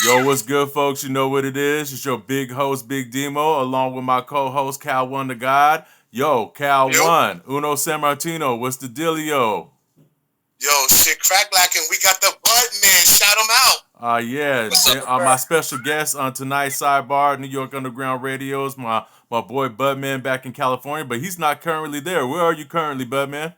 Yo, what's good, folks? You know what it is. It's your big host, Big Demo, along with my co-host, Cal One the God. Yo, Cal Yo, One, Uno San Martino, what's the dealio? shit crack lacking. We got the Budman. Shout him out. Yeah, What's up, my bro? special guest on tonight's Sidebar, New York Underground Radio's my boy Budman back in California, but he's not currently there. Where are you currently, Budman?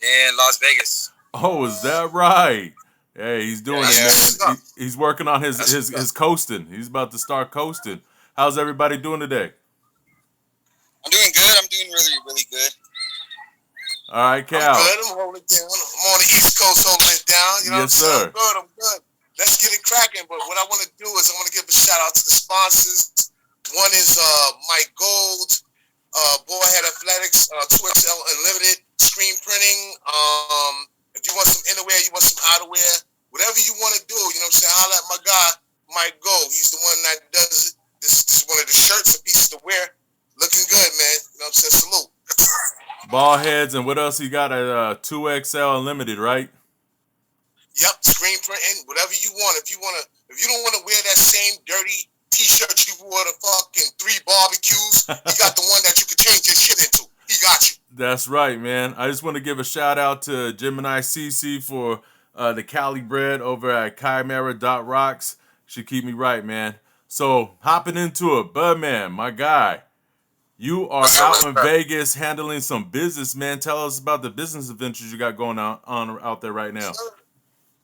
In Las Vegas. Oh, is that right? Hey, he's doing it, That's man. what's up. He's working on his That's his what's his up. coasting. He's about to start coasting. How's everybody doing today? I'm doing good. I'm doing really, really good. All right, I'm Cal. good. I'm holding it down. I'm on the East Coast holding it down. You know Yes, what I'm saying? sir. I'm good. Let's get it cracking. But what I want to do is I want to give a shout out to the sponsors. One is Mike Gold, Boyhead Athletics, 2XL Unlimited, screen printing. If you want some innerwear, you want some outerwear, whatever you want to do, you know what I'm saying? Holla at my guy, Mike Gold. He's the one that does it. This is one of the shirts and pieces to wear. Looking good, man. You know what I'm saying? Salute. Ball heads and what else he got at 2XL Unlimited, right? Yep, screen printing, whatever you want. If you don't want to wear that same dirty T-shirt you wore to fucking 3 barbecues, he got the one that you can change your shit into. He got you. That's right, man. I just want to give a shout out to Gemini CC for the Cali bread over at Chimera.rocks. Should keep me right, man. So hopping into it, Budman, my guy. You are out in Vegas handling some business, man. Tell us about the business adventures you got going on out there right now.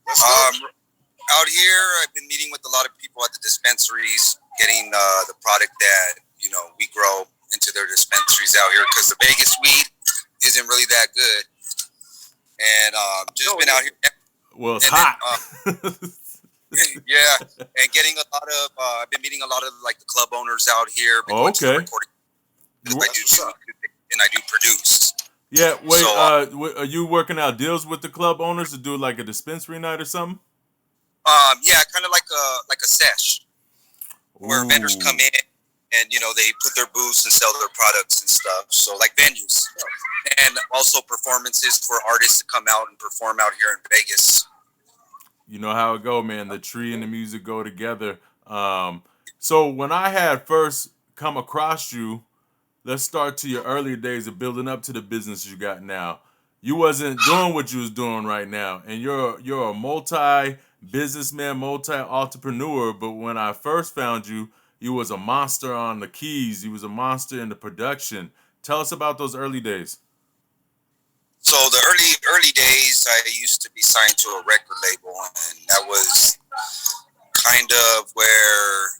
Out here, I've been meeting with a lot of people at the dispensaries, getting the product that we grow into their dispensaries out here because the Vegas weed isn't really that good. And been out here. Well, it's hot. Yeah, and getting a lot of. I've been meeting a lot of like the club owners out here. Oh, okay. I do produce. Yeah, wait. So, are you working out deals with the club owners to do like a dispensary night or something? Yeah, kind of like a sesh where vendors come in and they put their booths and sell their products and stuff. So like venues, and also performances for artists to come out and perform out here in Vegas. You know how it go, man. The tree and the music go together. So when I had first come across you, let's start to your earlier days of building up to the business you got now. You wasn't doing what you was doing right now, and you're a multi-businessman, multi-entrepreneur. But when I first found you, you was a monster on the keys. You was a monster in the production. Tell us about those early days. So the early days, I used to be signed to a record label, and that was kind of where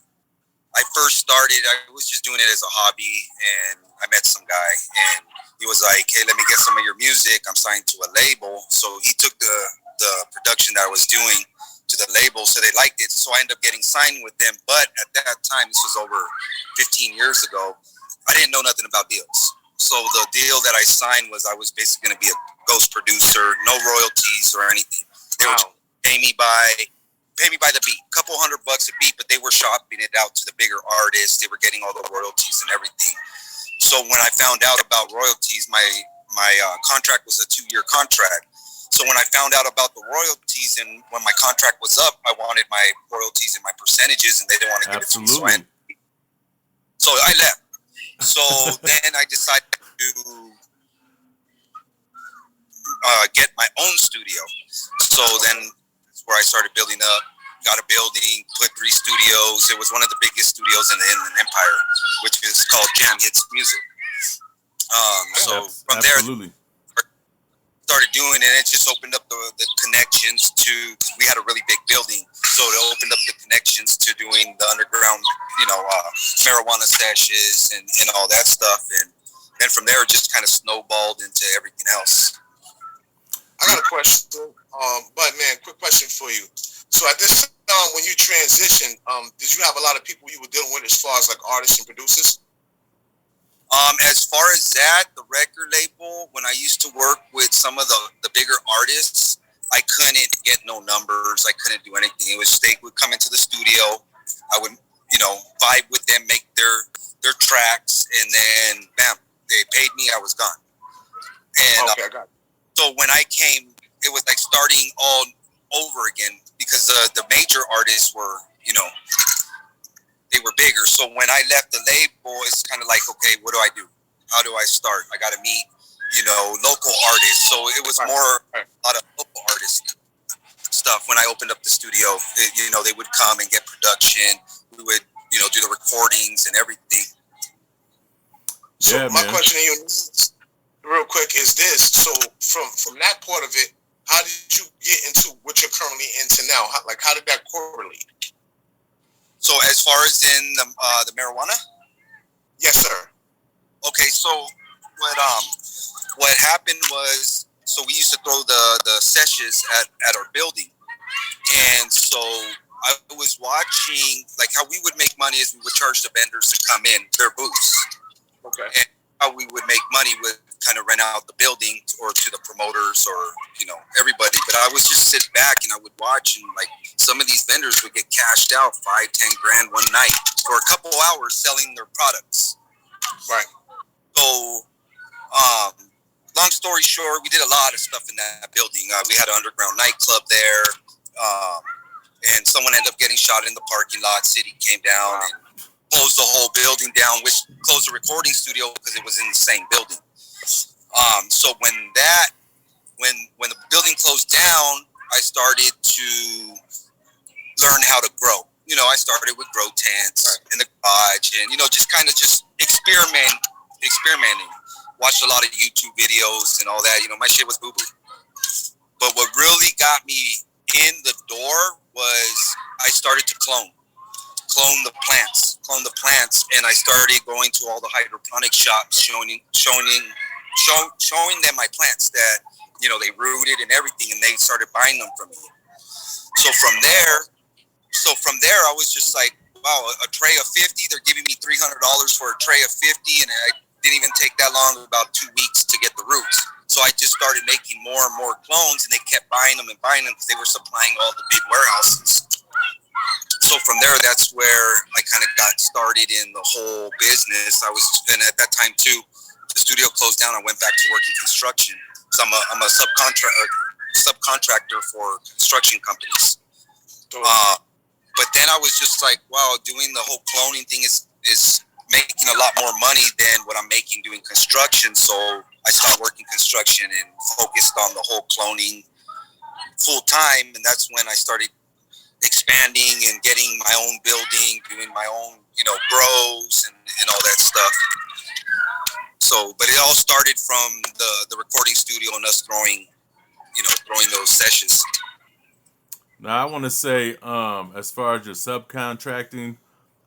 I first started. I was just doing it as a hobby, and I met some guy, and he was like, "Hey, let me get some of your music. I'm signed to a label." So he took the production that I was doing to the label, so they liked it. So I ended up getting signed with them. But at that time, this was over 15 years ago, I didn't know nothing about deals. So the deal that I signed was I was basically going to be a ghost producer, no royalties or anything. They would pay me by the beat, a couple $100 a beat, but they were shopping it out to the bigger artists. They were getting all the royalties and everything. So when I found out about royalties, my contract was a 2-year contract. So when I found out about the royalties and when my contract was up, I wanted my royalties and my percentages, and they didn't want to give it to me. So I left. So then I decided to get my own studio. So then that's where I started building up. Got a building, put 3 studios. It was one of the biggest studios in the Inland Empire, which is called JamHitz Music. So from there, started doing it. It just opened up the connections to, because we had a really big building. So it opened up the connections to doing the underground, marijuana stashes and all that stuff. And then from there, it just kind of snowballed into everything else. I got a question, but man, quick question for you. So at this time, when you transitioned, did you have a lot of people you were dealing with as far as like artists and producers? As far as that, the record label, when I used to work with some of the bigger artists, I couldn't get no numbers. I couldn't do anything. It was they would come into the studio. I would, vibe with them, make their tracks, and then bam, they paid me. I was gone. And okay, I got it. So when I came, it was like starting all over again. because the major artists were, they were bigger. So when I left the label, it's kind of like, okay, what do I do? How do I start? I got to meet, local artists. So it was more a lot of local artist stuff. When I opened up the studio, they would come and get production. We would, do the recordings and everything. So Yeah, my man. question to you, real quick, is this: so from that part of it, how did you get into what you're currently into now? How did that correlate? So as far as in the marijuana, Yes, sir. okay. So what happened was, so we used to throw the sessions at our building, and so I was watching like how we would make money is we would charge the vendors to come in their booths. Okay. And how we would make money would kind of rent out the building or to the promoters or, everybody. But I was just sit back and I would watch, and like some of these vendors would get cashed out 5-10 grand one night for a couple hours selling their products. Right. So, long story short, we did a lot of stuff in that building. We had an underground nightclub there, and someone ended up getting shot in the parking lot. City came down and closed the whole building down, which closed the recording studio because it was in the same building. So when the building closed down, I started to learn how to grow. I started with grow tents in the garage, and just experimenting. Watched a lot of YouTube videos and all that. My shit was boo-boo. But what really got me in the door was I started to clone the plants, and I started going to all the hydroponic shops, showing them my plants that they rooted and everything, and they started buying them from me. So from there, I was just like, wow, a tray of 50, they're giving me $300 for a tray of 50, and I didn't even take that long, about 2 weeks to get the roots. So I just started making more and more clones, and they kept buying them because they were supplying all the big warehouses. So from there, that's where I kind of got started in the whole business. And at that time too, the studio closed down. I went back to working construction. So I'm a subcontractor for construction companies. But then I was just like, wow, doing the whole cloning thing is making a lot more money than what I'm making doing construction. So I stopped working construction and focused on the whole cloning full time. And that's when I started expanding and getting my own building, doing my own, grows and all that stuff. So, but it all started from the recording studio and us throwing those sessions. Now I want to say, as far as your subcontracting,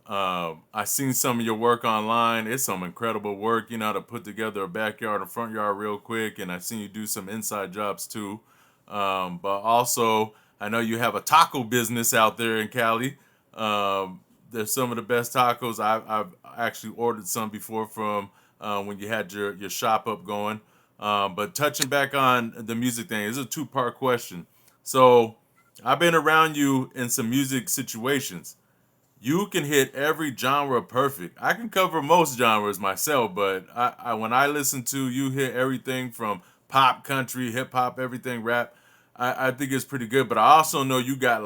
I seen some of your work online. It's some incredible work, to put together a backyard and front yard real quick. And I seen you do some inside jobs too. But also, I know you have a taco business out there in Cali. They're some of the best tacos. I've actually ordered some before from when you had your shop up going. But touching back on the music thing, it's a 2-part question. So I've been around you in some music situations. You can hit every genre perfect. I can cover most genres myself, but I when I listen to you hit everything from pop, country, hip hop, everything, rap. I think it's pretty good. But I also know you got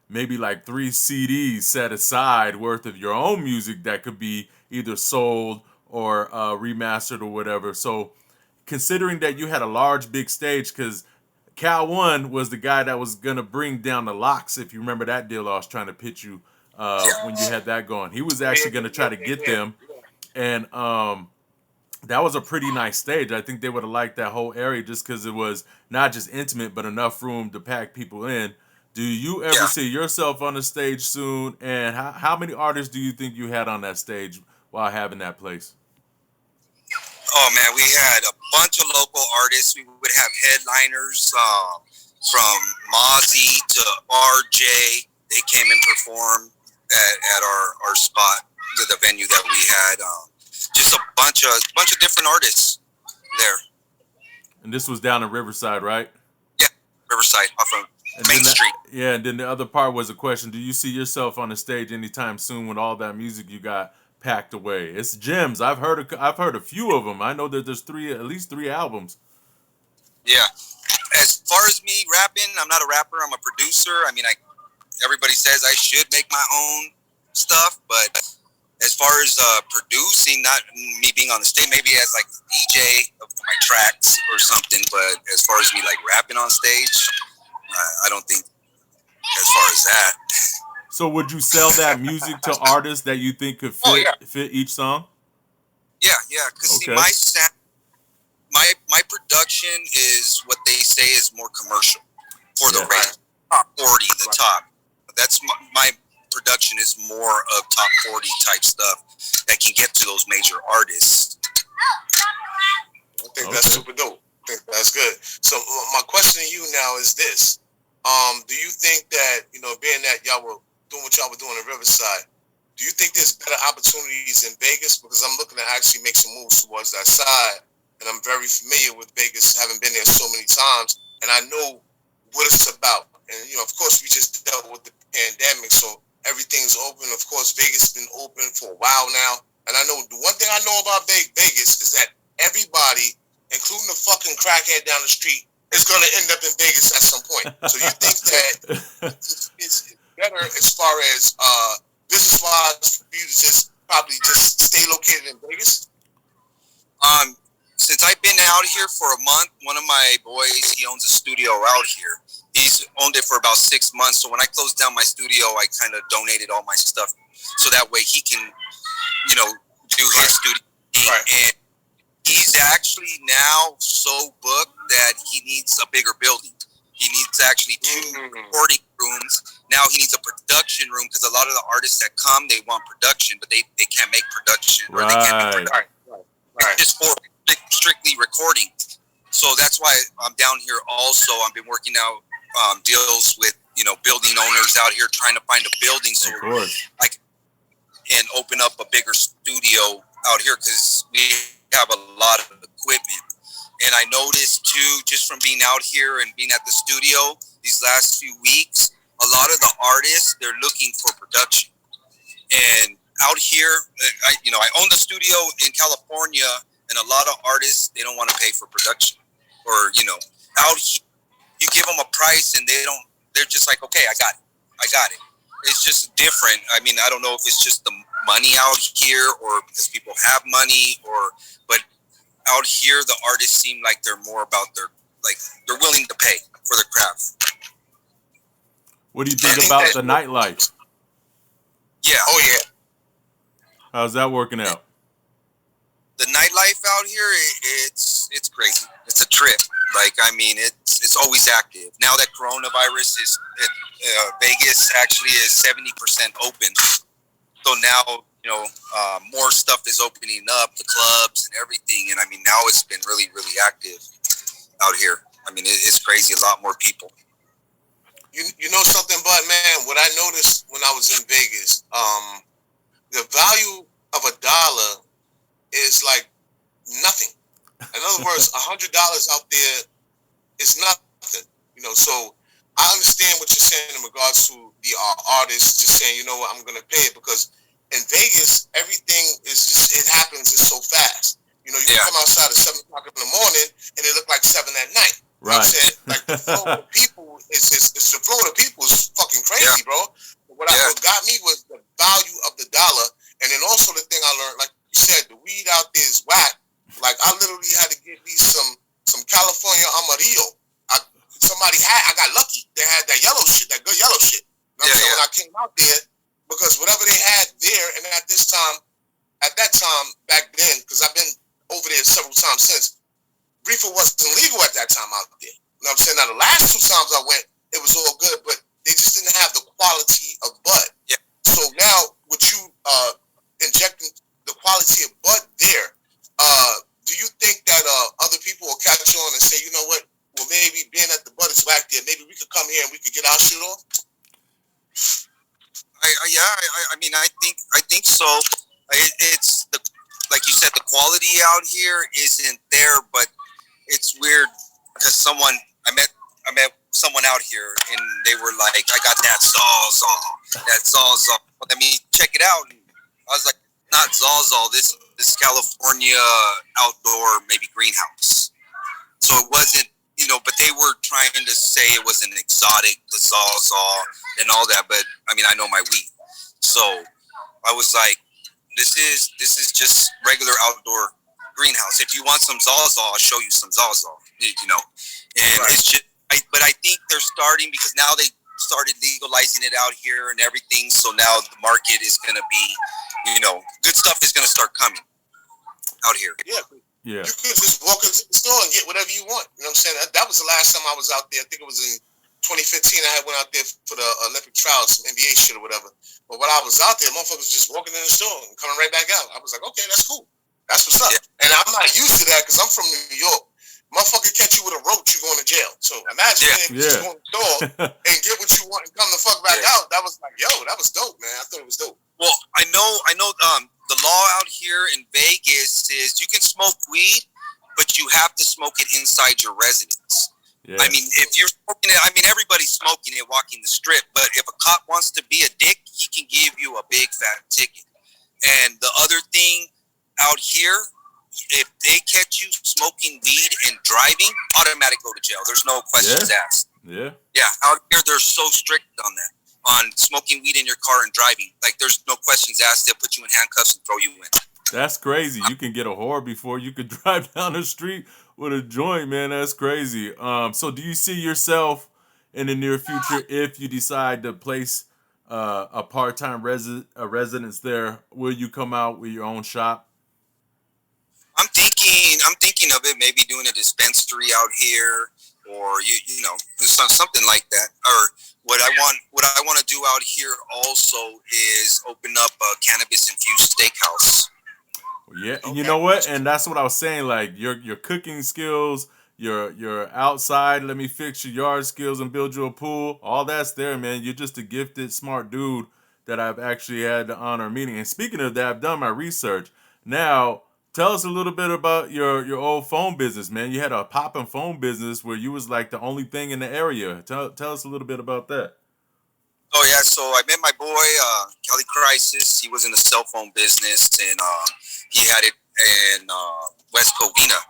maybe 3 CDs set aside worth of your own music that could be either sold or remastered or whatever. So considering that you had a large, big stage, because Cal One was the guy that was gonna bring down the locks. If you remember that deal, I was trying to pitch you when you had that going. He was actually gonna try to get them, and that was a pretty nice stage. I think they would have liked that whole area just because it was not just intimate, but enough room to pack people in. Do you ever see yourself on the stage soon? And how many artists do you think you had on that stage while having that place? Oh man, we had a bunch of local artists. We would have headliners from Mozzie to RJ. They came and performed at our spot, the venue that we had. Just a bunch of different artists there. And this was down in Riverside, right? Yeah, Riverside, off of Main Street. Yeah, and then the other part was a question: do you see yourself on the stage anytime soon with all that music you got packed away? It's gems. I've heard a few of them. I know that there's at least three albums. Yeah. As far as me rapping, I'm not a rapper. I'm a producer. I mean, everybody says I should make my own stuff, but as far as producing, not me being on the stage, maybe as like DJ of my tracks or something. But as far as me like rapping on stage, I don't think as far as that. So would you sell that music to artists that you think could fit each song? Yeah. Because see, my sound, my production is what they say is more commercial for the top 40, the top. That's my production is more of top 40 type stuff that can get to those major artists. I think that's super dope. I think that's good. So my question to you now is this. Do you think that, being that y'all were doing what y'all were doing in Riverside, do you think there's better opportunities in Vegas? Because I'm looking to actually make some moves towards that side, and I'm very familiar with Vegas, having been there so many times, and I know what it's about. And, of course, we just dealt with the pandemic, so everything's open. Of course, Vegas has been open for a while now, and I know the one thing I know about Vegas is that everybody, including the fucking crackhead down the street, is going to end up in Vegas at some point. So you think that it's better as far as business-wise for you to probably stay located in Vegas? Since I've been out here for a month, one of my boys, he owns a studio out here. He's owned it for about 6 months. So when I closed down my studio, I kind of donated all my stuff so that way he can, do his studio. Right. And he's actually now so booked that he needs a bigger building. He needs actually 2 recording rooms. Now he needs a production room because a lot of the artists that come, they want production, but they can't make production. Or they can't make production. Right. It's just for strictly recording. So that's why I'm down here also. I've been working out deals with, building owners out here trying to find a building so I can open up a bigger studio out here because we have a lot of equipment. And I noticed too, just from being out here and being at the studio these last few weeks, a lot of the artists, they're looking for production. And out here, I own the studio in California, and a lot of artists, they don't want to pay for production. Or, out here, you give them a price and they're just like, okay, I got it. It's just different. I mean, I don't know if it's just the money out here or because people have money but out here, the artists seem like they're more about they're willing to pay for their craft. What do you think about the nightlife? Yeah. Oh, yeah. How's that working out? The nightlife out here, it's crazy. It's a trip. It's always active. Now that coronavirus is, Vegas actually is 70% open. So now, more stuff is opening up, the clubs and everything. And now it's been really, really active out here. It's crazy. A lot more people. You know something, Bud, man? What I noticed when I was in Vegas, the value of $1 is like nothing. In other words, $100 out there is nothing. So I understand what you're saying in regards to the artists just saying, I'm going to pay it because in Vegas, everything is it happens so fast. You come outside at 7 o'clock in the morning and it look like 7 at night. Right. I'm saying, like, the flow of people the flow of people is fucking crazy, bro. What got me was the value of the dollar, and then also the thing I learned, like you said, the weed out there is whack. Like, I literally had to get me some California Amarillo. I got lucky. They had that yellow shit, that good yellow shit. You know what I'm saying? When I came out there, because whatever they had there, and at that time back then, because I've been over there several times since, reefer wasn't legal at that time out there. You know what I'm saying? Now, the last 2 times I went, it was all good, but they just didn't have the quality of bud. Yeah. So now, with you injecting the quality of bud there, do you think that other people will catch on and say, you know what, well, maybe being at the bud is whack there, maybe we could come here and we could get our shit off? I think so. It's like you said, the quality out here isn't there, but it's weird because I met someone out here and they were like, I got that Zawzall. Let me check it out. And I was like, not Zawzall. This California outdoor maybe greenhouse. So it wasn't but they were trying to say it was an exotic, the Zawzaw and all that. But I mean, I know my weed, so I was like, this is just regular outdoor greenhouse. If you want some Zawzaw, I'll show you some Zawzaw. And it's just. But I think they're starting because now they started legalizing it out here and everything. So now the market is going to be, good stuff is going to start coming out here. Yeah. Yeah. You could just walk into the store and get whatever you want. You know what I'm saying? That was the last time I was out there. I think it was in 2015. I went out there for the Olympic trials, some NBA shit or whatever. But when I was out there, motherfuckers was just walking in the store and coming right back out. I was like, okay, that's cool. That's what's up. Yeah. And I'm not used to that because I'm from New York. Motherfucker catch you with a roach, you going to jail. So imagine if you just go to the store and get what you want and come the fuck back out. That was like, yo, that was dope, man. I thought it was dope. Well, I know. The law out here in Vegas is you can smoke weed, but you have to smoke it inside your residence. Yeah. I mean, if you're smoking it, everybody's smoking it walking the strip. But if a cop wants to be a dick, he can give you a big fat ticket. And the other thing out here, if they catch you smoking weed and driving, automatic go to jail. There's no questions asked. Yeah. Yeah. Out here, they're so strict on that. On smoking weed in your car and driving. Like, there's no questions asked. They'll put you in handcuffs and throw you in. That's crazy. You can get a whore before you could drive down the street with a joint, man. That's crazy. So do you see yourself in the near future if you decide to place a part-time residence there? Will you come out with your own shop? I'm thinking of it, maybe doing a dispensary out here, or something like that. Or what I want to do out here also is open up a cannabis infused steakhouse. Yeah, okay. You know what? And that's what I was saying. Like your cooking skills, your outside, let me fix your yard skills and build you a pool. All that's there, man. You're just a gifted, smart dude that I've actually had the honor of meeting. And speaking of that, I've done my research. Now, tell us a little bit about your old phone business, man. You had a poppin' phone business where you was like the only thing in the area. Tell us a little bit about that. Oh yeah, so I met my boy Kelly Crisis. He was in the cell phone business, and he had it in West Covina.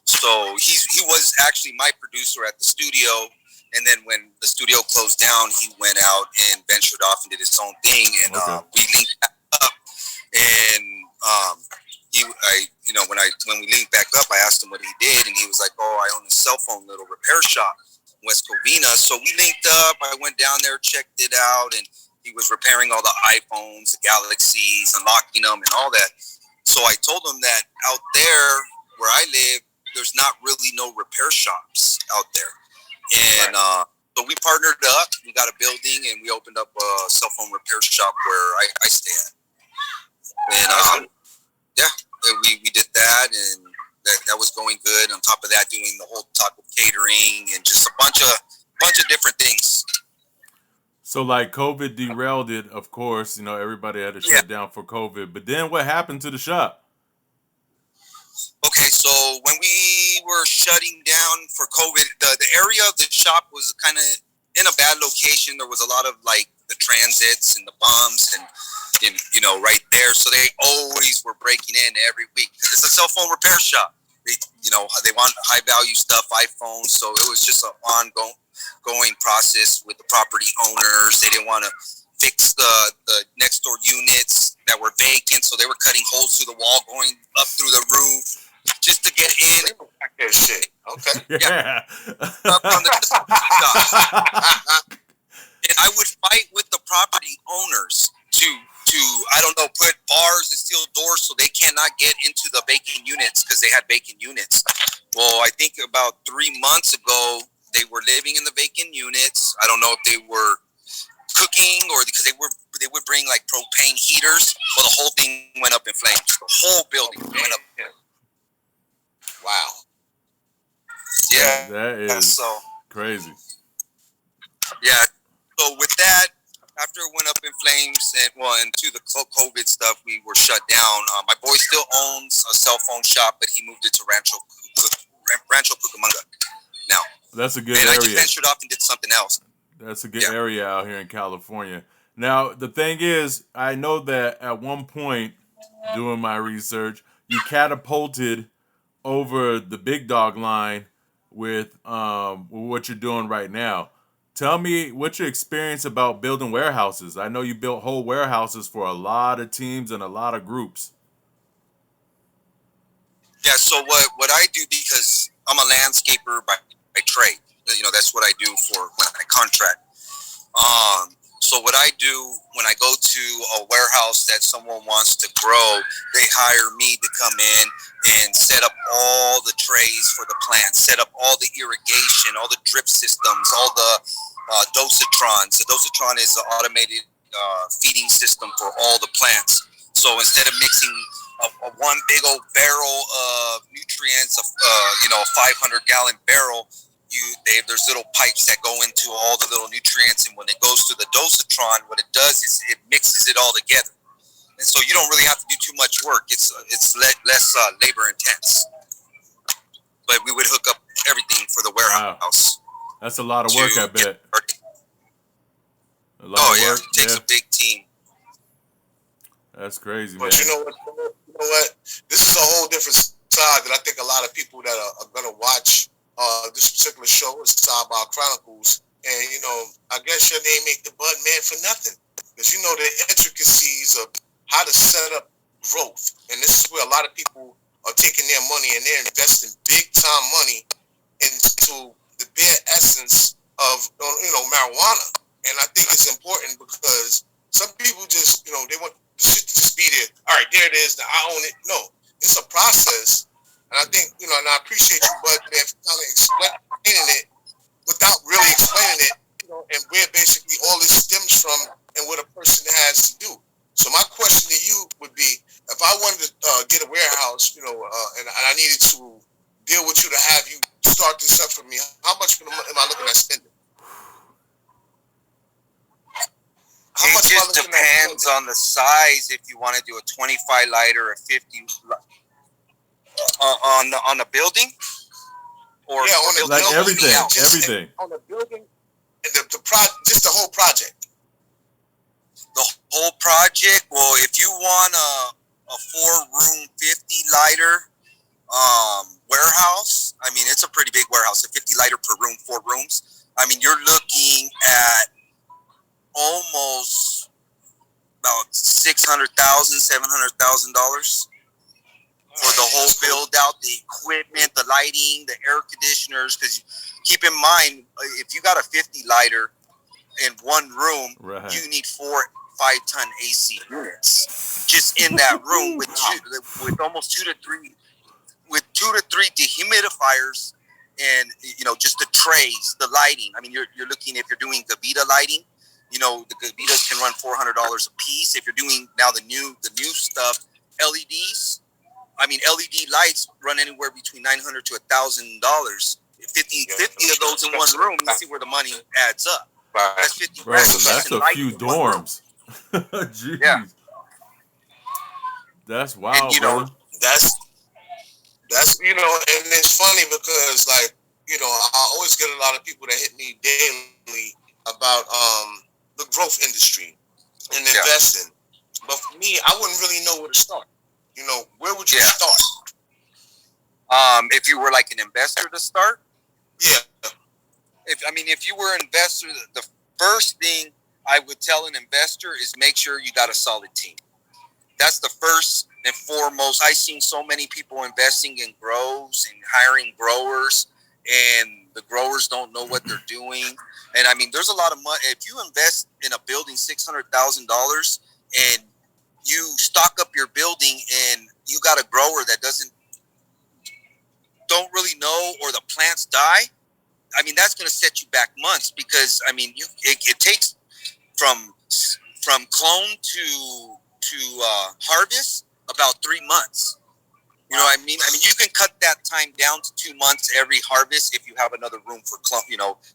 So he was actually my producer at the studio. And then when the studio closed down, he went out and ventured off and did his own thing. And we linked back up. And when we linked back up, I asked him what he did, and he was like, "Oh, I own a cell phone little repair shop in West Covina." So we linked up. I went down there, checked it out, and he was repairing all the iPhones, the Galaxies, unlocking them, and all that. So I told him that out there where I live, there's not really no repair shops out there, and so we partnered up. We got a building, and we opened up a cell phone repair shop where I stay at. And we did that, and that was going good. On top of that, doing the whole taco catering and just a bunch of different things. So like COVID derailed it, of course. Everybody had to shut down for COVID. But then what happened to the shop? Okay, so when we were shutting down for COVID, the area of the shop was kind of in a bad location. There was a lot of like the transits and the bumps and right there. So they always were breaking in every week. It's a cell phone repair shop. They want high value stuff, iPhones. So it was just an ongoing process with the property owners. They didn't want to fix the next door units that were vacant. So they were cutting holes through the wall, going up through the roof just to get in. Shit. Okay. Yeah. And I would fight with the property owners to put bars and steel doors so they cannot get into the vacant units because they had vacant units. Well, I think about 3 months ago, they were living in the vacant units. I don't know if they were cooking or because they would bring like propane heaters. Well, the whole thing went up in flames. The whole building went up. Wow. Yeah. That is crazy. Yeah. So with that, after it went up in flames and to the COVID stuff, we were shut down. My boy still owns a cell phone shop, but he moved it to Rancho Cucamonga now. That's a good area. And I just ventured off and did something else. That's a good area out here in California. Now, the thing is, I know that at one point, doing my research, you catapulted over the big dog line with what you're doing right now. Tell me what's your experience about building warehouses. I know you built whole warehouses for a lot of teams and a lot of groups. Yeah. So what I do, because I'm a landscaper by trade. That's what I do for when I contract. So what I do when I go to a warehouse that someone wants to grow, they hire me to come in and set up all the trays for the plant, set up all the irrigation, all the drip systems, all the dosatrons. The dosatron is an automated feeding system for all the plants. So instead of mixing a one big old barrel of nutrients, a 500-gallon barrel, there's little pipes that go into all the little nutrients, and when it goes to the dosatron, what it does is it mixes it all together, and so you don't really have to do too much work. It's less labor intense, but we would hook up everything for the warehouse. Wow. That's a lot of work, I bet. It takes a big team. That's crazy, but man. You know what? This is a whole different side that I think a lot of people that are going to watch this particular show is Sidebar Chronicles, and I guess your name ain't the Budman for nothing, because the intricacies of how to set up growth, and this is where a lot of people are taking their money and they're investing big time money into the bare essence of marijuana, and I think it's important because some people just they want the shit to just be there. All right, there it is. Now I own it. No, it's a process. And I think, and I appreciate you, Bud, man, for kind of explaining it without really explaining it, and where basically all this stems from and what a person has to do. So my question to you would be, if I wanted to get a warehouse, and I needed to deal with you to have you start this up for me, how much am I looking at spending? It just depends on the size. If you want to do a 25 lighter, a 50 on the building, or on the like building, everything on the building, and just the whole project. The whole project. Well, if you want a 4-room 50 lighter warehouse, I mean it's a pretty big warehouse. A 50 lighter per room, 4 rooms. I mean you're looking at almost about $600,000, $700,000. For the whole build out, the equipment, the lighting, the air conditioners. Because keep in mind, if you got a 50 lighter in one room, you need 4 5-ton AC units just in that room with almost 2 to 3 dehumidifiers, and just the trays, the lighting. I mean, you're looking, if you're doing Gavita lighting, the Gavitas can run $400 a piece. If you're doing now the new stuff, LEDs. I mean, LED lights run anywhere between $900 to $1,000. 50 of those in one room. You see where the money adds up. That's 50 grand. That's a few dorms. Jeez. Yeah. That's wild, and, brother. That's and it's funny because I always get a lot of people that hit me daily about the growth industry and investing. But for me, I wouldn't really know where to start. Where would you start? If you were like an investor to start? Yeah. If you were an investor, the first thing I would tell an investor is make sure you got a solid team. That's the first and foremost. I've seen so many people investing in grows and hiring growers, and the growers don't know what they're doing. And there's a lot of money. If you invest in a building $600,000 and you stock up your building and you got a grower that don't really know, or the plants die, that's going to set you back months, because it takes from clone to harvest about 3 months. You know what I mean? You can cut that time down to 2 months every harvest if you have another room for clone,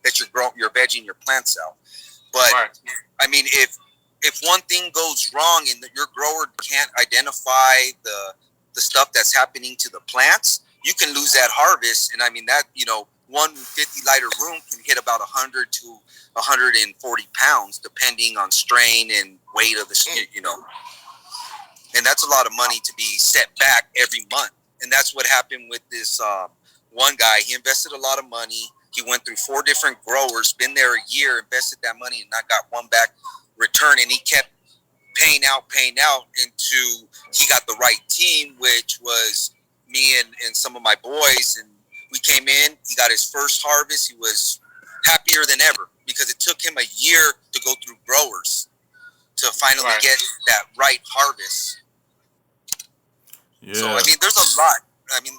that you're vegging your plants out. But if one thing goes wrong and your grower can't identify the stuff that's happening to the plants, you can lose that harvest. And that, one 50 lighter room can hit about 100 to 140 pounds, depending on strain and weight of the, and that's a lot of money to be set back every month. And that's what happened with this one guy, he invested a lot of money. He went through 4 different growers, been there a year, invested that money and not got one back return. And he kept paying out until he got the right team, which was me and some of my boys. And we came in, he got his first harvest. He was happier than ever because it took him a year to go through growers to finally get that right harvest. Yeah. So, I mean, there's a lot. I mean,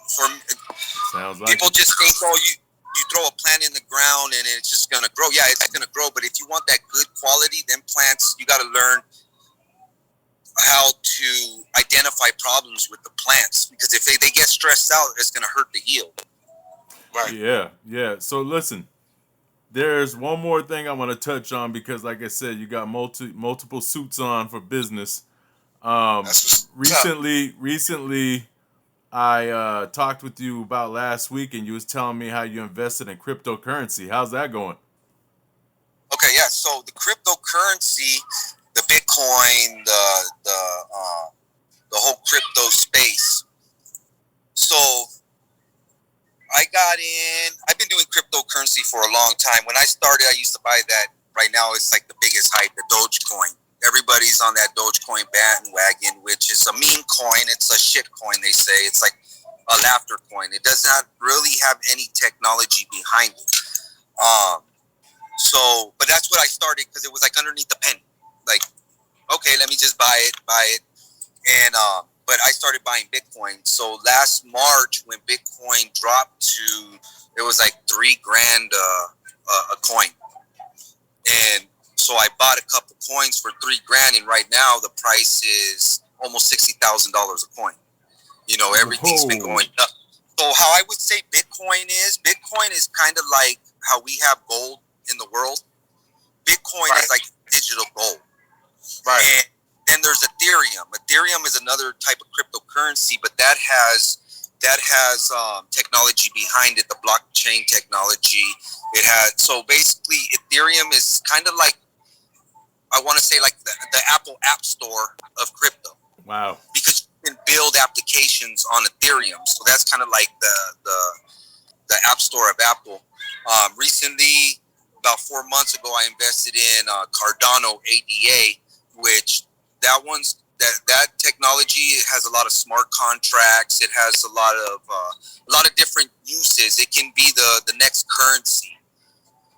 Sounds like people just think, oh, you throw a plant in the ground and it's just going to grow. Yeah, it's going to grow. But if you want that good quality, then plants, you got to learn how to identify problems with the plants. Because if they get stressed out, it's going to hurt the yield. Right. Yeah. So listen, there's one more thing I want to touch on because, like I said, you got multiple suits on for business. Recently, I talked with you about last week, and you was telling me how you invested in cryptocurrency. How's that going? Okay, yeah. So the cryptocurrency, the Bitcoin, the whole crypto space. So I got in. I've been doing cryptocurrency for a long time. When I started, I used to buy that. Right now, it's like the biggest hype, the Dogecoin. Everybody's on that Dogecoin bandwagon, which is a meme coin. It's a shit coin, they say. It's like a laughter coin. It does not really have any technology behind it. But that's what I started because it was like underneath the pen. Like, okay, let me just buy it. And but I started buying Bitcoin. So last March, when Bitcoin dropped to, it was like $3,000 a coin, and so I bought a couple coins for $3,000, and right now the price is almost $60,000 a coin. You know, everything's been going up. So how I would say Bitcoin is kind of like how we have gold in the world. Bitcoin is like digital gold. Right. And then there's Ethereum. Ethereum is another type of cryptocurrency, but that has technology behind it, the blockchain technology. So basically Ethereum is kind of like, I want to say like the Apple App Store of crypto. Wow. Because you can build applications on Ethereum. So that's kind of like the App Store of Apple. Recently, about 4 months ago, I invested in Cardano ADA, which that technology has a lot of smart contracts. It has a lot of different uses. It can be the next currency,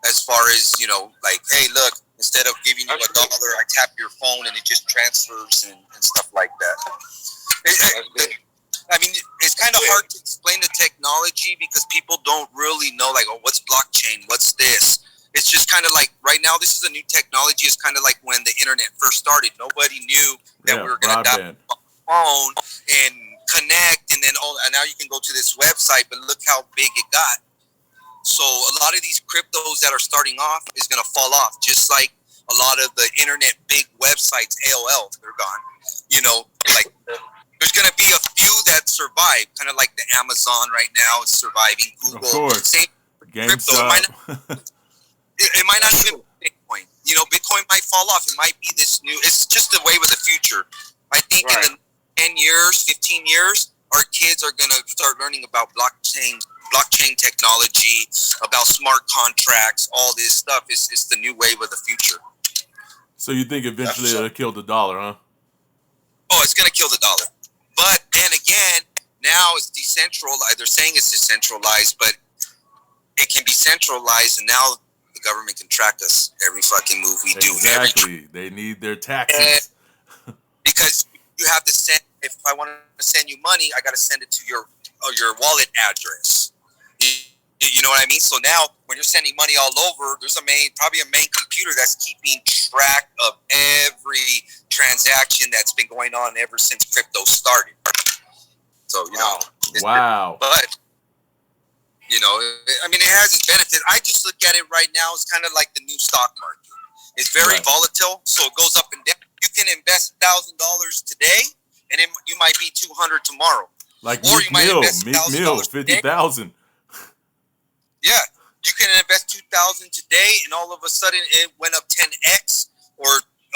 as far as, you know, like, hey, look, instead of giving you $1, I tap your phone and it just transfers and stuff like that. I mean, it's kind of hard to explain the technology because people don't really know, like, oh, what's blockchain? What's this? It's just kind of like, right now, this is a new technology. It's kind of like when the internet first started. Nobody knew that we were going to adopt a phone and connect, and then now you can go to this website, but look how big it got. So a lot of these cryptos that are starting off is going to fall off, just like a lot of the internet big websites, AOL, they're gone. You know, like there's going to be a few that survive, kind of like the Amazon right now is surviving, Google. Of course. Same crypto. It might not even be Bitcoin. You know, Bitcoin might fall off. It might be this new. It's just the wave of the future. I think in the 10 years, 15 years, our kids are going to start learning about blockchain technology, about smart contracts, all this stuff. It's the new wave of the future. So you think eventually it'll kill the dollar, huh? Oh, it's going to kill the dollar. But then again, now it's decentralized. They're saying it's decentralized, but it can be centralized, and now the government can track us every fucking move we do. Exactly. They need their taxes. Because you have to send, if I want to send you money, I got to send it to your wallet address. You know what I mean? So now when you're sending money all over, there's probably a main computer that's keeping track of every transaction that's been going on ever since crypto started. So, you know. Wow. But, you know, I mean, it has its benefits. I just look at it right now as kind of like the new stock market. It's very volatile, so it goes up and down. You can invest $1,000 today, and you might be $200 tomorrow. Like Meek Mill, 50,000. Yeah, you can invest $2,000 today, and all of a sudden it went up 10x or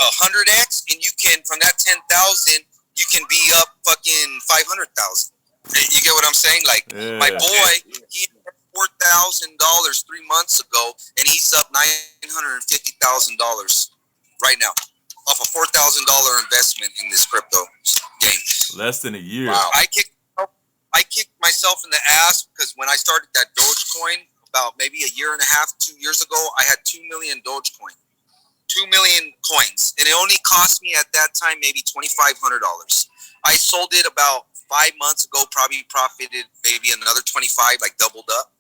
100x, and you can, from that 10,000, you can be up fucking 500,000. You get what I'm saying? Like my boy, he had $4,000 3 months ago, and he's up $950,000 right now off a $4,000 investment in this crypto game. Less than a year. Wow. I kicked myself in the ass because when I started that Dogecoin about maybe a year and a half, 2 years ago, I had 2 million Dogecoin, 2 million coins, and it only cost me at that time maybe $2,500. I sold it about 5 months ago, probably profited maybe another 25, like doubled up.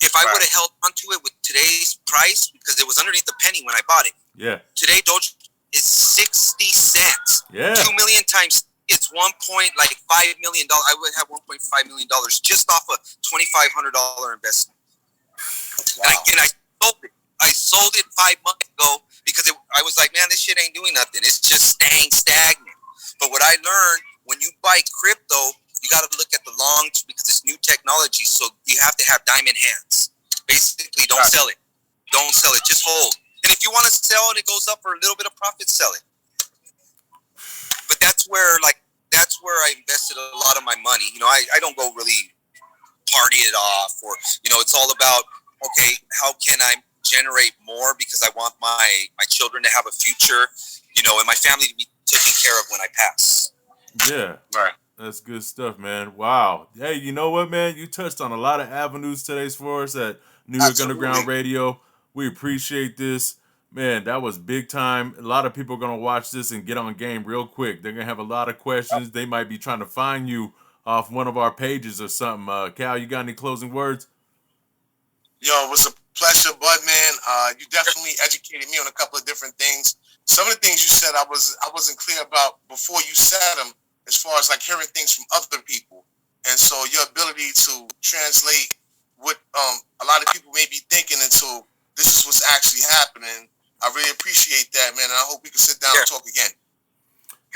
If I would have held onto it with today's price, because it was underneath the penny when I bought it. Yeah. Today, Doge is 60 cents. Yeah. 2 million times it's $1.5 million. I would have $1.5 million just off a $2,500 investment. Wow. And I sold it. I sold it 5 months ago because I was like, man, this shit ain't doing nothing. It's just staying stagnant. But what I learned, when you buy crypto, you got to look at the long, because it's new technology. So you have to have diamond hands. Basically, don't sell it. Don't sell it. Just hold. And if you want to sell it, it goes up for a little bit of profit, sell it. But that's where I invested a lot of my money. You know, I don't go really party it off, or, you know, it's all about, okay, how can I generate more because I want my children to have a future, you know, and my family to be taken care of when I pass. Yeah. Right. That's good stuff, man. Wow. Hey, you know what, man? You touched on a lot of avenues today for us at New York Underground Radio. We appreciate this. Man, that was big time. A lot of people are going to watch this and get on game real quick. They're going to have a lot of questions. They might be trying to find you off one of our pages or something. Cal, you got any closing words? Yo, it was a pleasure, Budman. You definitely educated me on a couple of different things. Some of the things you said I wasn't clear about before you said them, as far as like hearing things from other people. And so your ability to translate what a lot of people may be thinking into this is what's actually happening. I really appreciate that, man. And I hope we can sit down and talk again.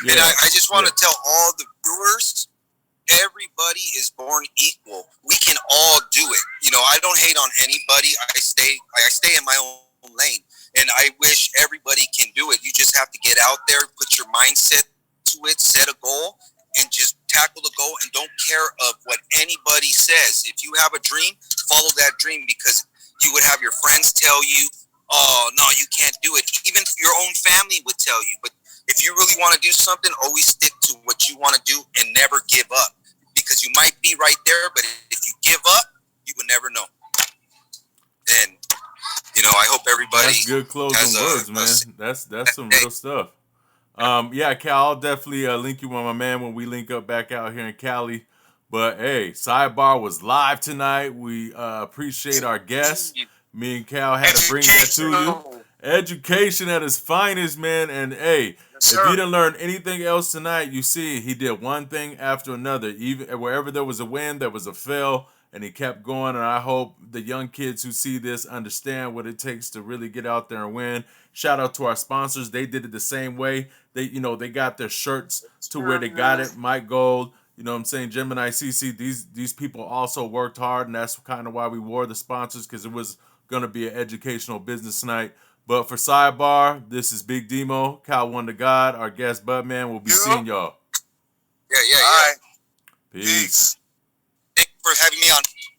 Yeah. And I just want to tell all the viewers, everybody is born equal. We can all do it. You know, I don't hate on anybody. I stay in my own lane. And I wish everybody can do it. You just have to get out there, put your mindset to it, set a goal, and just tackle the goal, and don't care of what anybody says. If you have a dream, follow that dream, because you would have your friends tell you, oh, no, you can't do it. Even your own family would tell you. But if you really want to do something, always stick to what you want to do and never give up, because you might be right there, but if you give up, you would never know. And, you know, I hope everybody. That's good closing words, man. That's some real stuff. Yeah, Cal, I'll definitely link you with my man when we link up back out here in Cali. But hey, Sidebar was live tonight. We appreciate our guests. Me and Cal had to bring that to you. Education at its finest, man. And hey, if you didn't learn anything else tonight, you see he did one thing after another. Even wherever there was a win, there was a fail, and he kept going. And I hope the young kids who see this understand what it takes to really get out there and win. Shout out to our sponsors. They did it the same way. They got their shirts to where they got it. Mike Gold, you know what I'm saying? Gemini CC, these people also worked hard, and that's kind of why we wore the sponsors, because it was going to be an educational business night. But for Sidebar, this is Big Demo, Cal One to God, our guest Budman. We'll be seeing y'all. Yeah. All right. Peace. Thank you for having me on.